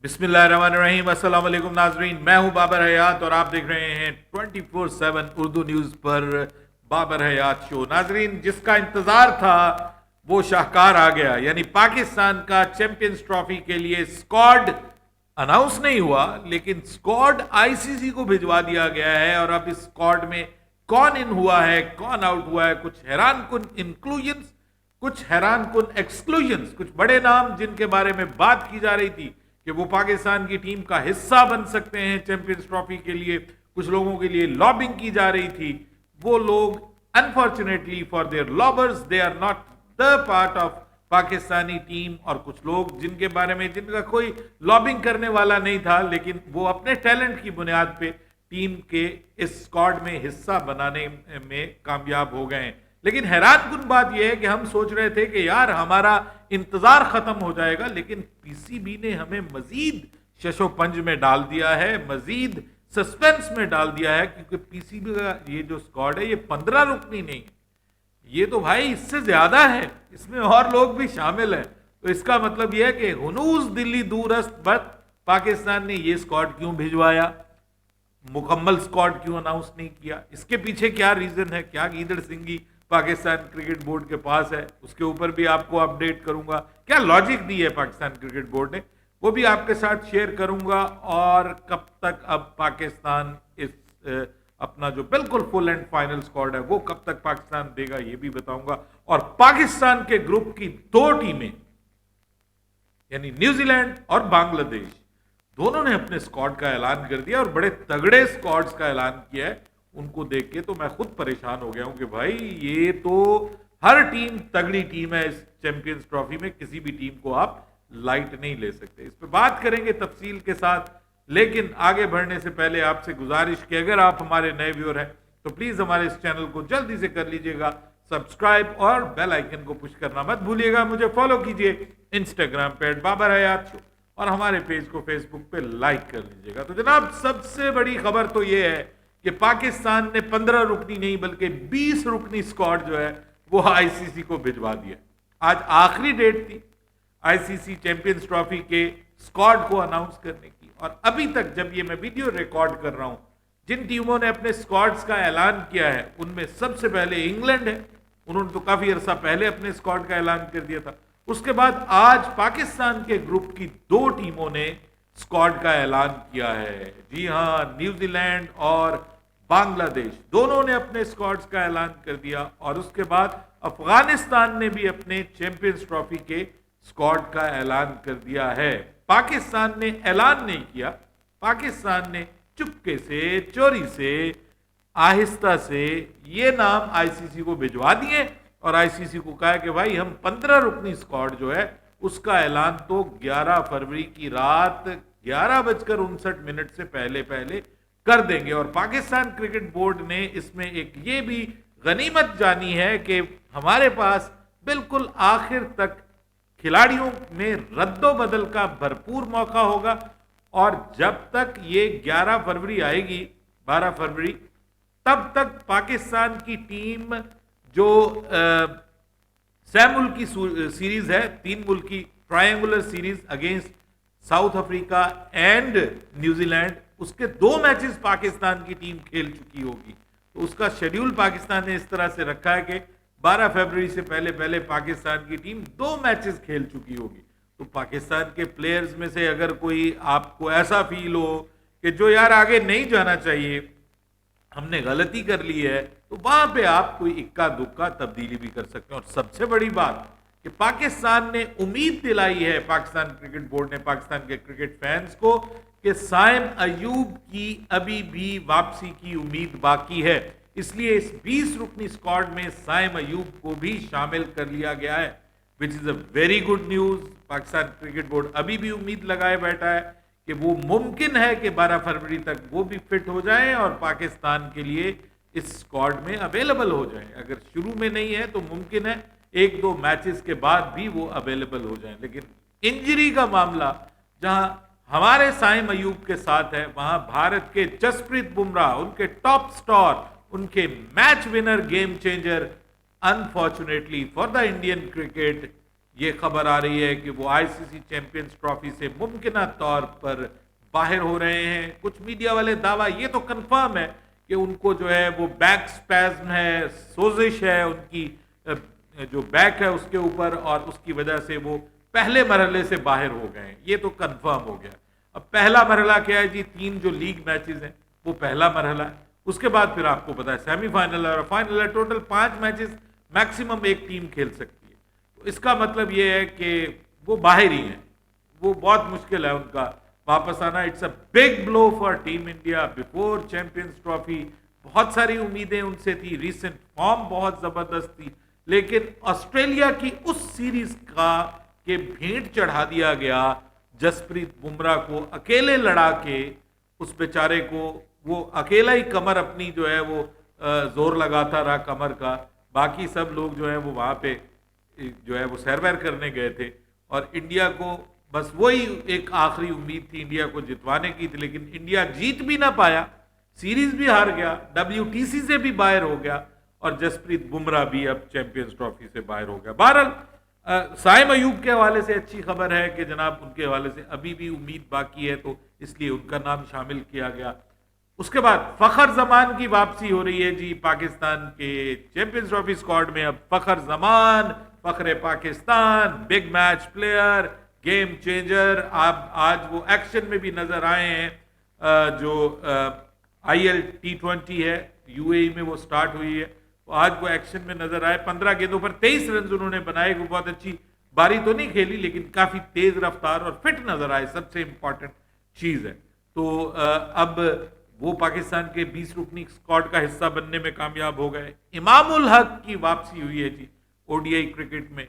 बिस्मिल्लाहिर्रहमानिर्रहीम, अस्सलाम वालेकुम नाजरीन। मैं हूं बाबर हयात और आप देख रहे हैं 24/7 उर्दू न्यूज़ पर बाबर हयात शो। नाजरीन, जिसका इंतज़ार था वो शाहकार आ गया, यानी पाकिस्तान का चैंपियंस ट्रॉफी के लिए स्क्वाड अनाउंस नहीं हुआ, लेकिन स्क्वाड आईसीसी को भिजवा दिया गया है। और अब इस स्क्वाड में कौन इन हुआ है, कौन आउट हुआ है, कुछ हैरान कुन इंक्लूजन्स, कुछ हैरान कुन एक्सक्लूजन्स, कुछ बड़े नाम जिनके बारे में बात की जा रही थी कि वो पाकिस्तान की टीम का हिस्सा बन सकते हैं चैंपियंस ट्रॉफी के लिए, कुछ लोगों के लिए लॉबिंग की जा रही थी। वो लोग unfortunately for their labours they are not the part of Pakistani team. और कुछ लोग जिनके बारे में जिनका कोई लॉबिंग करने वाला नहीं था, लेकिन वो अपने टैलेंट की बुनियाद पे टीम के इस स्क्वाड में हिस्सा बनाने में कामयाब हो गए। लेकिन हैरान कुन बात यह है कि हम सोच रहे थे कि यार हमारा इंतजार खत्म हो जाएगा, लेकिन पीसीबी ने हमें मजीद शशोपंज में डाल दिया है, मजीद सस्पेंस में डाल दिया है। क्योंकि पीसीबी का ये जो स्क्वाड है ये 15 रुकनी नहीं है, ये तो भाई इससे ज्यादा है, इसमें और लोग भी शामिल हैं। तो इसका मतलब यह है कि हुनूज दिल्ली दूरस्त बट पाकिस्तान ने ये स्क्वाड क्यों भिजवाया, मुकम्मल स्क्वाड क्यों अनाउंस नहीं किया, इसके पीछे क्या रीजन है, क्या गीदड़ सिंगी पाकिस्तान क्रिकेट बोर्ड के पास है, उसके ऊपर भी आपको अपडेट करूंगा। क्या लॉजिक दी है पाकिस्तान क्रिकेट बोर्ड ने, वो भी आपके साथ शेयर करूंगा। और कब तक अब पाकिस्तान इस अपना जो बिल्कुल फुल एंड फाइनल स्क्वाड है वो कब तक पाकिस्तान देगा ये भी बताऊंगा। और पाकिस्तान के ग्रुप की दो टीमें यानी न्यूजीलैंड और बांग्लादेश दोनों ने अपने स्क्वाड का ऐलान कर दिया और बड़े तगड़े स्क्वाड्स का ऐलान किया है। उनको देख के तो मैं खुद परेशान हो गया हूं कि भाई ये तो हर टीम तगड़ी टीम है। इस चैंपियंस ट्रॉफी में किसी भी टीम को आप लाइट नहीं ले सकते। इस पर बात करेंगे तफसील के साथ, लेकिन आगे बढ़ने से पहले आपसे गुजारिश कि अगर आप हमारे नए व्यूअर हैं तो प्लीज हमारे इस चैनल को जल्दी से कर लीजिएगा सब्सक्राइब और बेल आइकन को पुश करना मत भूलिएगा। मुझे फॉलो कीजिए इंस्टाग्राम पे बाबर हयात शो और हमारे पेज को फेसबुक पे लाइक कर लीजिएगा। तो जनाब, सबसे बड़ी खबर तो यह है कि पाकिस्तान ने 15 रुकनी नहीं बल्कि 20 रुकनी स्क्वाड जो है वो आईसीसी को भिजवा दिया। आज आखिरी डेट थी आईसीसी चैंपियंस ट्रॉफी के स्क्वाड को अनाउंस करने की, और अभी तक जब ये मैं वीडियो रिकॉर्ड कर रहा हूं जिन टीमों ने अपने स्क्वाड्स का ऐलान किया है उनमें सबसे पहले इंग्लैंड है। उन्होंने तो काफी अरसा पहले अपने स्क्वाड का ऐलान कर दिया था। उसके बाद आज पाकिस्तान के ग्रुप की दो टीमों ने स्क्वाड का ऐलान किया है। जी हां, न्यूजीलैंड और बांग्लादेश दोनों ने अपने स्क्वाड्स का ऐलान कर दिया। और उसके बाद अफगानिस्तान ने भी अपने चैंपियंस ट्रॉफी के स्क्वाड का ऐलान कर दिया है। पाकिस्तान ने ऐलान नहीं किया, पाकिस्तान ने चुपके से, चोरी से, आहिस्ता से ये नाम आईसीसी को भिजवा दिए और आईसीसी को कहा कि भाई हम 15 रुकनी स्क्वाड जो है उसका ऐलान तो 11 फरवरी की रात 11:59 से पहले पहले कर देंगे। और पाकिस्तान क्रिकेट बोर्ड ने इसमें एक ये भी गनीमत जानी है कि हमारे पास बिल्कुल आखिर तक खिलाड़ियों में रद्दोबदल का भरपूर मौका होगा। और जब तक ये 11 फरवरी आएगी, 12 फरवरी, तब तक पाकिस्तान की टीम जो सैमुल की सीरीज है, 3 मुल्की triangular series against south Africa and New Zealand, उसके 2 मैचेस पाकिस्तान की टीम खेल चुकी होगी। तो उसका शेड्यूल पाकिस्तान ने इस तरह से रखा है कि 12 फरवरी से पहले पहले पाकिस्तान की टीम 2 मैचेस खेल चुकी होगी। तो पाकिस्तान के प्लेयर्स में से अगर कोई आपको ऐसा फील हो कि जो यार आगे नहीं जाना चाहिए, हमने गलती कर ली है, तो वहां पे आप कोई इक्का दुक्का तब्दीली भी कर सकते हैं। और सबसे बड़ी बात कि पाकिस्तान ने उम्मीद दिलाई है, पाकिस्तान क्रिकेट बोर्ड ने पाकिस्तान के क्रिकेट फैंस को, कि साइम अयूब की अभी भी वापसी की उम्मीद बाकी है। इसलिए इस 20 रुकनी स्क्वाड में साइम अयूब को भी शामिल कर लिया गया है, which is a very good news. Pakistan cricket board अभी भी उम्मीद लगाए बैठा है कि वो मुमकिन है कि 12 फरवरी तक वो भी फिट हो जाए और पाकिस्तान के लिए इस स्क्वाड में अवेलेबल हो जाए। अगर शुरू में नहीं है तो मुमकिन है 1-2 मैचेस के बाद भी वो अवेलेबल हो जाए। लेकिन इंजरी का मामला जहां हमारे साइम अयूब के साथ है, वहां भारत के जसप्रीत बुमराह, उनके टॉप स्टार, उनके match winner, game changer, unfortunately for the Indian cricket ये खबर आ रही है कि वो आईसीसी चैंपियंस ट्रॉफी से मुमकिना तौर पर बाहर हो रहे हैं। कुछ मीडिया वाले दावा ये तो कंफर्म है कि उनको जो है वो बैक स्पैज्म है, सोजिश है उनकी जो बैक है उसके ऊपर, और उसकी वजह से वो पहले मरहले से बाहर हो गए हैं। ये तो कंफर्म हो गया। अब पहला मरहला क्या है जी, 3 जो लीग मैचेस हैं वो पहला मरहला है। उसके बाद फिर आपको पता है सेमीफाइनल और फाइनल है। टोटल 5 मैचेस मैक्सिमम एक टीम खेल सकती है। तो इसका मतलब ये है कि वो बाहर ही हैं, वो बहुत मुश्किल है उनका वापस आना। It's a big blow for team India before champions trophy. बहुत सारी उम्मीदें उनसे थी, रीसेंट फॉर्म बहुत जबरदस्त थी, लेकिन ऑस्ट्रेलिया की उस सीरीज का के भेंट चढ़ा दिया गया जसप्रीत बुमराह को अकेले लड़ा के। उस बेचारे को वो अकेला ही कमर अपनी जो है वो जोर लगाता रहा कमर का। बाकी सब लोग जो है वो वहां पे जो है वो सैर-वैर करने गए थे, और इंडिया को बस वही एक आखिरी उम्मीद थी इंडिया को जितवाने की थी, लेकिन इंडिया जीत भी ना पाया, सीरीज भी हार गया, WTC से भी बाहर हो गया, और जसप्रीत बुमराह भी अब चैंपियंस ट्रॉफी से बाहर हो गया। बहरहाल साइम अयूब के हवाले से अच्छी खबर है कि जनाब उनके हवाले से अभी भी उम्मीद बाकी है, तो इसलिए उनका नाम शामिल किया गया। उसके बाद फखर जमान की वापसी हो रही है जी पाकिस्तान के चैंपियंस ट्रॉफी स्क्वाड में। अब फखर जमान, फखरे Pakistan, big match player, game changer, आप आज वो एक्शन में भी नजर आए हैं। जो IL T20 है UAE में वो स्टार्ट हुई है, तो आज वो एक्शन में नजर आए। 15 गेंदों पर 23 रन उन्होंने बनाए। वो बहुत अच्छी बारी तो नहीं खेली, लेकिन काफी तेज रफ्तार और फिट नजर आए, सबसे इंपॉर्टेंट चीज है। तो अब वो पाकिस्तान के 20 रुकनी स्क्वाड का हिस्सा बनने में कामयाब हो गए। इमामुल हक की वापसी हुई है जी ODI क्रिकेट में,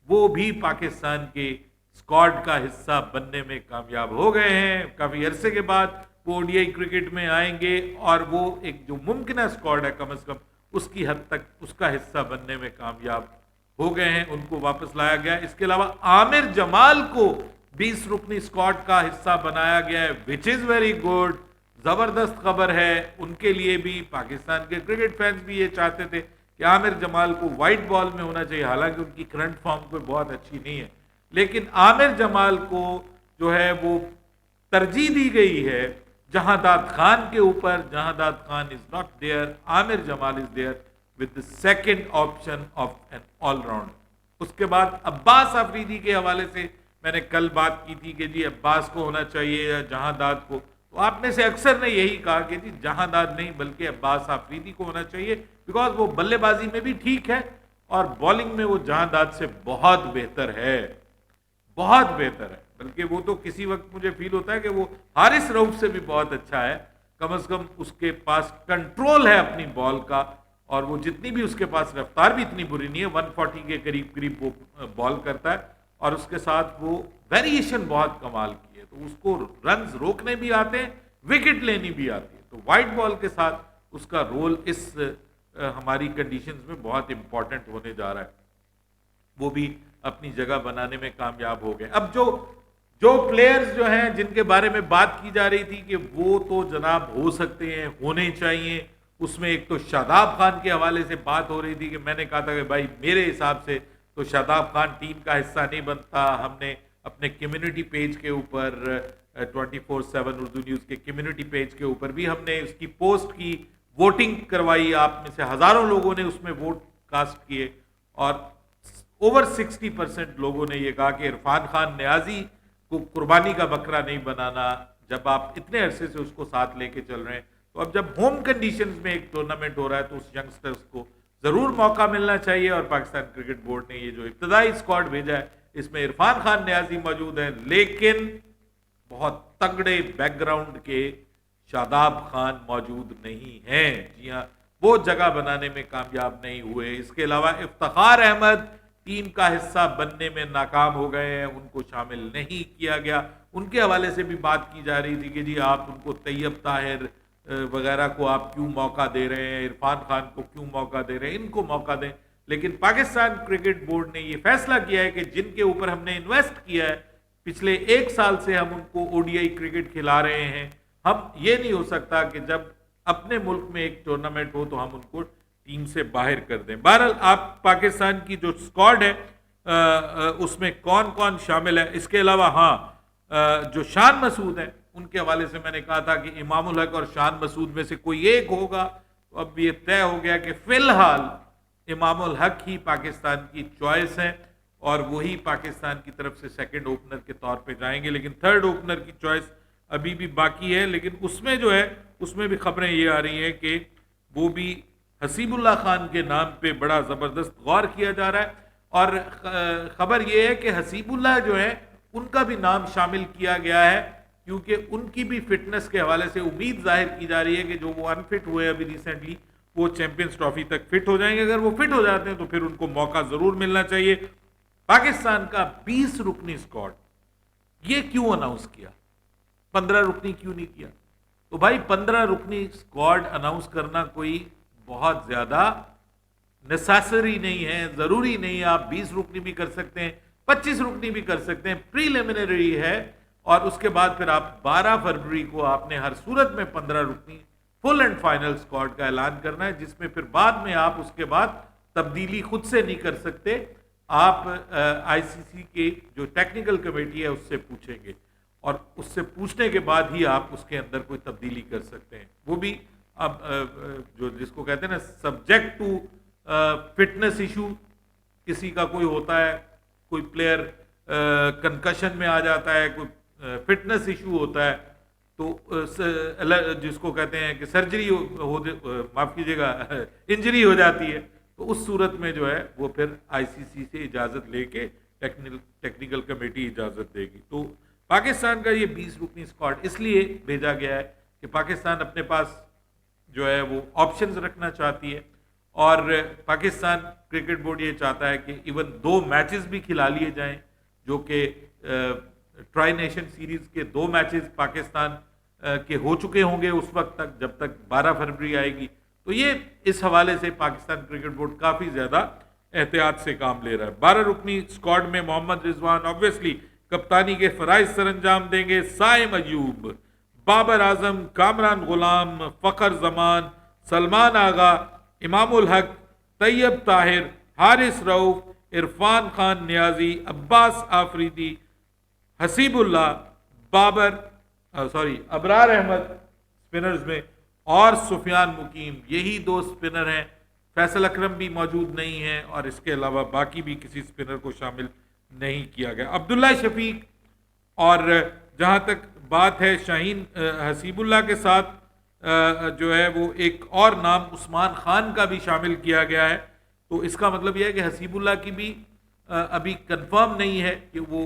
वो भी पाकिस्तान के स्क्वाड का हिस्सा बनने में कामयाब हो गए हैं। काफी अरसे के बाद वो ODI क्रिकेट में आएंगे, और वो एक जो मुमकिन स्क्वाड है कम से कम उसकी हद तक उसका हिस्सा बनने में कामयाब हो गए हैं। उनको वापस लाया गया। इसके अलावा आमिर जमाल को 20 रुकनी स्क्वाड का हिस्सा बनाया गया है, विच इज वेरी गुड। जबरदस्त खबर है उनके लिए भी। पाकिस्तान के क्रिकेट फैंस भी ये चाहते थे कि आमिर जमाल को वाइट बॉल में होना चाहिए, हालांकि उनकी करंट फॉर्म कोई बहुत अच्छी नहीं है, लेकिन आमिर जमाल को जो है वो तरजीह दी गई है जहांदाद खान के ऊपर। Jahandad Khan is not there, Aamir Jamal is there with the second option of an allrounder. उसके बाद अब्बास अफरीदी के हवाले से मैंने कल बात की थी कि जी अब्बास को होना चाहिए या जहांदाद को, तो आप में से अक्सर ने यही कहा कि जी जहांदाद नहीं बल्कि अब्बास अफरीदी को होना चाहिए, बिकॉज वो बल्लेबाजी में भी ठीक है और बॉलिंग में वो जहांदाद से बहुत बेहतर है, बहुत बेहतर है। बल्कि वो तो किसी वक्त मुझे फील होता है कि वो हारिस रऊफ से भी बहुत अच्छा है। कम से कम उसके पास कंट्रोल है अपनी बॉल का, और वो जितनी भी उसके पास रफ्तार भी इतनी बुरी नहीं है, 140 के करीब करीब वो बॉल करता है, और उसके साथ वो वेरिएशन बहुत कमाल की है। तो उसको रन्स रोकने भी आते हैं, विकेट लेनी भी आती है। तो वाइट बॉल के साथ उसका रोल इस हमारी कंडीशंस में बहुत इंपॉर्टेंट होने जा रहा है। वो भी अपनी जगह बनाने में कामयाब हो गए। अब जो प्लेयर्स जो हैं जिनके बारे में बात की जा रही थी कि वो तो जनाब हो सकते हैं, होने चाहिए, उसमें एक तो शादाब खान के हवाले से बात हो रही थी कि मैंने कहा था कि भाई मेरे हिसाब से तो शादाब खान टीम का हिस्सा नहीं बनता। हमने अपने कम्युनिटी पेज के ऊपर 24/7 उर्दू न्यूज़ के कम्युनिटी पेज के ऊपर भी हमने उसकी पोस्ट की, वोटिंग करवाई। आप में से हजारों लोगों ने उसमें वोट कास्ट किए, और ओवर 60% लोगों ने यह कहा कि इरफान खान न्याजी को कुर्बानी का बकरा नहीं बनाना, जब आप इतने अरसे से उसको साथ लेके चल रहे हैं। तो अब जब होम कंडीशंस में एक टूर्नामेंट हो रहा है तो उस यंगस्टर्स को जरूर मौका मिलना चाहिए। और पाकिस्तान क्रिकेट बोर्ड ने ये जो इब्तदाई स्क्वाड भेजा है इसमें इरफान खान न्याजी मौजूद है, लेकिन बहुत तगड़े बैकग्राउंड के शादाब खान मौजूद नहीं हैं। जी हाँ, वो जगह बनाने में कामयाब नहीं हुए। इसके अलावा इफ्तिखार अहमद टीम का हिस्सा बनने में नाकाम हो गए हैं, उनको शामिल नहीं किया गया। उनके हवाले से भी बात की जा रही थी कि जी आप उनको तैयब ताहिर वगैरह को आप क्यों मौका दे रहे हैं, इरफान खान को क्यों मौका दे रहे हैं, इनको मौका दें। लेकिन पाकिस्तान क्रिकेट बोर्ड ने ये फैसला किया है कि जिनके ऊपर हमने इन्वेस्ट किया है, पिछले 1 साल से हम उनको ODI क्रिकेट खिला रहे हैं, हम ये नहीं हो सकता कि जब अपने मुल्क में एक टूर्नामेंट हो तो हम उनको टीम से बाहर कर दें। बहरहाल आप पाकिस्तान की जो स्क्वाड है उसमें कौन कौन शामिल है। इसके अलावा हाँ, जो शान मसूद है उनके हवाले से मैंने कहा था कि इमामुल हक और शान मसूद में से कोई एक होगा। तो अब ये तय हो गया कि फिलहाल इमामुल हक ही पाकिस्तान की चॉइस है और वही पाकिस्तान की तरफ से सेकंड ओपनर के तौर पे जाएंगे। लेकिन थर्ड ओपनर की चॉइस अभी भी बाकी है। लेकिन उसमें जो है उसमें भी खबरें ये आ रही हैं कि वो भी हसीबुल्लाह खान के नाम पे बड़ा ज़बरदस्त गौर किया जा रहा है। और खबर ये है कि हसीबुल्लाह जो है उनका भी नाम शामिल किया गया है, क्योंकि उनकी भी फिटनेस के हवाले से उम्मीद जाहिर की जा रही है कि जो वो अनफिट हुए अभी रिसेंटली, वो चैंपियंस ट्रॉफी तक फिट हो जाएंगे। अगर वो फिट हो जाते हैं तो फिर उनको मौका जरूर मिलना चाहिए। पाकिस्तान का 20 रुकनी स्क्वाड ये क्यों अनाउंस किया, 15 रुकनी क्यों नहीं किया? तो भाई 15 रुकनी स्क्वाड अनाउंस करना कोई बहुत ज्यादा नेसेसरी नहीं है, जरूरी नहीं है। आप 20 रुकनी भी कर सकते हैं, 25 रुकनी भी कर सकते हैं, प्रीलिमिनरी है। और उसके बाद फिर आप 12 फरवरी को आपने हर सूरत में 15 रुकनी फुल एंड फाइनल स्क्वाड का ऐलान करना है, जिसमें फिर बाद में आप उसके बाद तब्दीली खुद से नहीं कर सकते। आप आईसीसी के जो टेक्निकल कमेटी है उससे पूछेंगे और उससे पूछने के बाद ही आप उसके अंदर कोई तब्दीली कर सकते हैं। वो भी अब जो जिसको कहते हैं ना सब्जेक्ट टू फिटनेस इशू, किसी का कोई होता है, कोई प्लेयर कंकशन में आ जाता है, कोई फिटनेस इशू होता है, तो जिसको कहते हैं कि सर्जरी माफ कीजिएगा इंजरी हो जाती है, तो उस सूरत में जो है वो फिर आईसीसी से इजाज़त लेके टेक्निकल कमेटी इजाज़त देगी। तो पाकिस्तान का ये 20 रुकनी स्क्वाड इसलिए भेजा गया है कि पाकिस्तान अपने पास जो है वो ऑप्शंस रखना चाहती है। और पाकिस्तान क्रिकेट बोर्ड ये चाहता है कि इवन 2 मैचेस भी खिला लिए जाएं, जो कि ट्राई नेशन सीरीज के 2 मैचेस पाकिस्तान के हो चुके होंगे उस वक्त तक, जब तक 12 फरवरी आएगी। तो ये इस हवाले से पाकिस्तान क्रिकेट बोर्ड काफ़ी ज़्यादा एहतियात से काम ले रहा है। 12 रुकनी स्क्वाड में मोहम्मद रिजवान ऑब्वियसली कप्तानी के फराइज सरंजाम देंगे। साइम अयूब, बाबर आजम, कामरान गुलाम, फ़खर जमान, सलमान आगा, इमामुल हक, तैयब ताहिर, हारिस रऊफ, इरफान खान नियाजी, अब्बास आफरीदी, हसीबुल्लाह, अबरार अहमद स्पिनर्स में, और सुफियान मुकीम, यही 2 स्पिनर हैं। फैसल अकरम भी मौजूद नहीं है और इसके अलावा बाकी भी किसी स्पिनर को शामिल नहीं किया गया। अब्दुल्ला शफीक, और जहां तक बात है शाहीन हसीबुल्लाह के साथ जो है वो एक और नाम उस्मान खान का भी शामिल किया गया है। तो इसका मतलब यह है कि हसीबुल्लाह की भी अभी कंफर्म नहीं है कि वो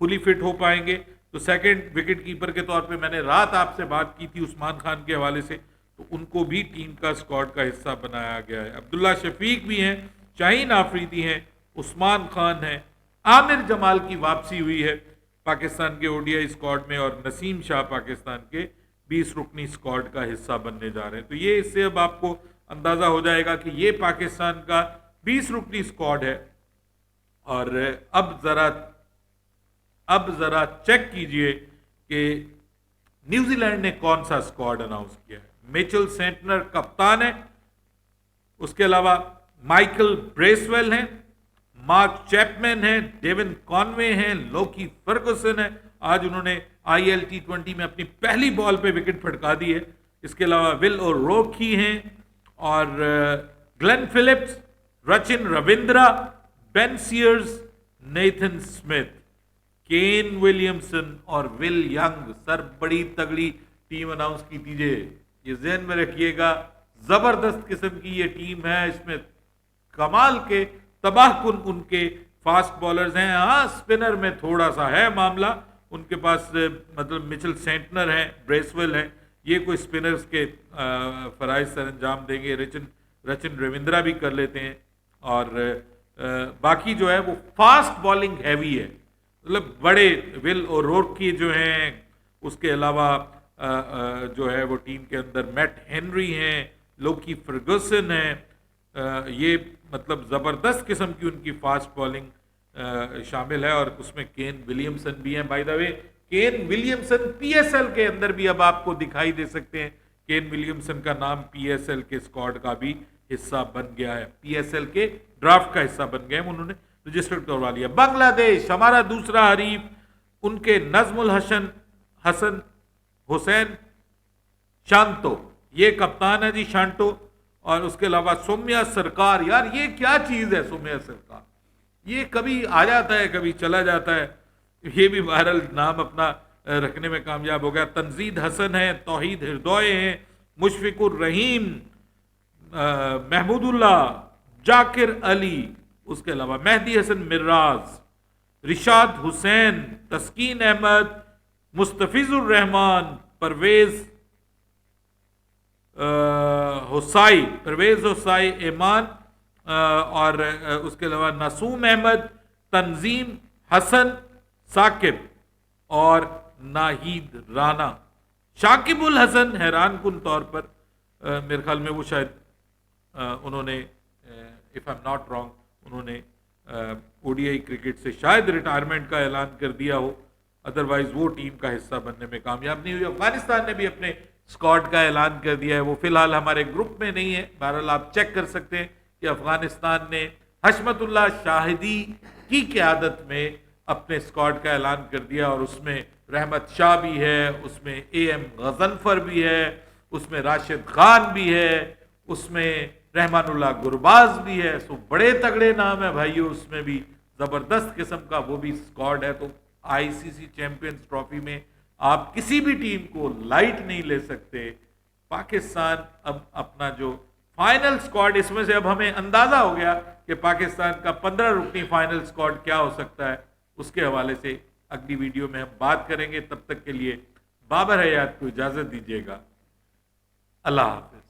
फुली फिट हो पाएंगे। तो सेकंड विकेट कीपर के तौर पे मैंने रात आपसे बात की थी उस्मान खान के हवाले से, तो उनको भी टीम का स्क्वाड का हिस्सा बनाया गया है। अब्दुल्ला शफीक भी हैं, शाहीन आफरीदी हैं, उस्मान खान हैं, आमिर जमाल की वापसी हुई है पाकिस्तान के ओडीआई स्क्वाड में, और नसीम शाह पाकिस्तान के 20 रुकनी स्क्वाड का हिस्सा बनने जा रहे हैं। तो ये इससे अब आपको अंदाजा हो जाएगा कि ये पाकिस्तान का 20 रुकनी स्क्वाड है। और अब जरा चेक कीजिए कि न्यूजीलैंड ने कौन सा स्क्वाड अनाउंस किया है। मिचेल सेंटनर कप्तान है, उसके अलावा माइकल ब्रेसवेल हैं, मार्क चैपमैन है, डेविन कॉनवे हैं, लोकी फर्गुसन है, आज उन्होंने IL T20 में अपनी पहली बॉल पे विकेट फटका दी है। इसके अलावा विल ओरोकी हैं, और Glenn Phillips, Rachin Ravindra, Ben Sears, Nathan Smith, Kane Williamson और विल यंग। सर बड़ी तगड़ी टीम अनाउंस की दीजिए, ये ज़हन में रखिएगा, जबरदस्त किस्म की ये टीम है। इसमें कमाल के तबाहकुन उनके फास्ट बॉलर्स हैं। हाँ, स्पिनर में थोड़ा सा है मामला, उनके पास मतलब मिचेल सेंटनर है, ब्रेसवेल है, ये कोई स्पिनर्स के फराइज सरंजाम देंगे। रचिन रविंद्रा भी कर लेते हैं, और बाकी जो है वो फास्ट बॉलिंग हैवी है, मतलब बड़े विल ओरोकी जो हैं, उसके अलावा जो है वो टीम के अंदर मैट हेनरी हैं, लोकी फर्गुसन हैं, ये मतलब ज़बरदस्त किस्म की उनकी फास्ट बॉलिंग शामिल है। और उसमें केन विलियमसन भी हैं। By the way, Kane Williamson PSL के अंदर भी अब आपको दिखाई दे सकते हैं। केन विलियमसन का नाम PSL के स्क्वाड का भी हिस्सा बन गया है, PSL के ड्राफ्ट का हिस्सा बन गए हैं। उन्होंने रजिस्टर्ड करवा लिया। बांग्लादेश हमारा दूसरा हरीफ, उनके नजमुल हसन हुसैन शांतो, ये कप्तान है जी शांतो। और उसके अलावा सौम्या सरकार, यार ये क्या चीज है सौम्या सरकार, ये कभी आ जाता है कभी चला जाता है, ये भी वायरल नाम अपना रखने में कामयाब हो गया। तंजीद हसन है, तौहीद हृदय है, मुशफिकुर रहीम, महमूदुल्लाह, जाकिर अली, उसके अलावा मेहदी हसन मिर्राज, रिशाद हुसैन, तस्कीन अहमद, मुस्तफिजुर रहमान, परवेज होसाई ईमान, और उसके अलावा नसूम अहमद, तंजीम हसन साकिब और नाहिद राना। शाकिबुल हसन हैरान कुन तौर पर मेरे ख्याल में वो शायद उन्होंने, if I am not wrong, उन्होंने ओडीआई क्रिकेट से शायद रिटायरमेंट का ऐलान कर दिया हो, अदरवाइज वो टीम का हिस्सा बनने में कामयाब नहीं हुई। अफगानिस्तान ने भी अपने स्क्वाड का ऐलान कर दिया है, वो फिलहाल हमारे ग्रुप में नहीं है, बहरहाल आप चेक कर सकते हैं कि अफगानिस्तान ने हशमतुल्लाह शाहिदी की क़यादत में अपने स्क्वाड का ऐलान कर दिया, और उसमें रहमत शाह भी है, उसमें AM गजनफर भी है, उसमें राशिद खान भी है, उसमें रहमानुल्लाह गुरबाज भी है। सो बड़े तगड़े नाम है भाइयों, उसमें भी जबरदस्त किस्म का वो भी स्क्वाड है। तो ICC चैंपियंस ट्रॉफी में आप किसी भी टीम को लाइट नहीं ले सकते। पाकिस्तान अब अपना जो फाइनल स्क्वाड, इसमें से अब हमें अंदाजा हो गया कि पाकिस्तान का 15 रुकनी फाइनल स्क्वाड क्या हो सकता है, उसके हवाले से अगली वीडियो में हम बात करेंगे। तब तक के लिए बाबर हयात को इजाजत दीजिएगा। अल्लाह हाफिज।